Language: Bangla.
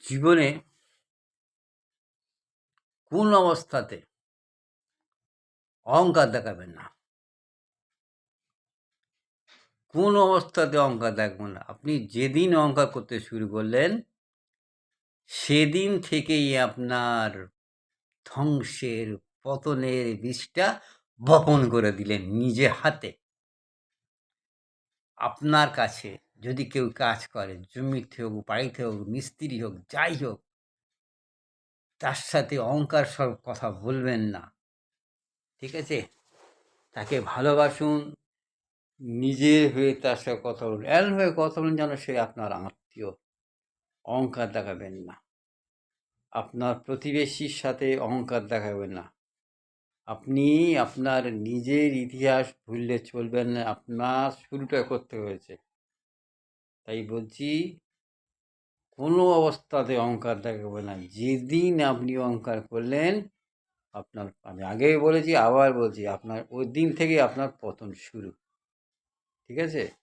জীবনে কোন অবস্থাতে অহংকার দেখাবেন না। কোন অবস্থাতে অহংকার দেখাবেন না। আপনি যেদিন অহংকার করতে শুরু করলেন, সেদিন থেকেই আপনার ধ্বংসের, পতনের বীজটা বপন করে দিলেন নিজে হাতে। আপনার কাছে যদি কেউ কাজ করে, জমিতে হোক, বাড়িতে হোক, মিস্ত্রি হোক, যাই হোক, তার সাথে অহংকার সব কথা বলবেন না। ঠিক আছে? তাকে ভালোবাসুন, নিজের হয়ে তার সাথে কথা বলুন। এমনভাবে কথা বলুন যেন সে আপনার আত্মীয়। অহংকার দেখাবেন না। আপনার প্রতিবেশীর সাথে অহংকার দেখাবেন না। আপনি আপনার নিজের ইতিহাস ভুললে চলবেন না। আপনার শুরুটা করতে হয়েছে। তাই বলছি, কোনো অবস্থাতে অহংকার দেখাবেন না। যেদিন আপনি অহংকার করলেন, আপনার, আমি আগেই বলেছি, আবার বলছি, আপনার ওই দিন থেকেই আপনার পতন শুরু। ঠিক আছে?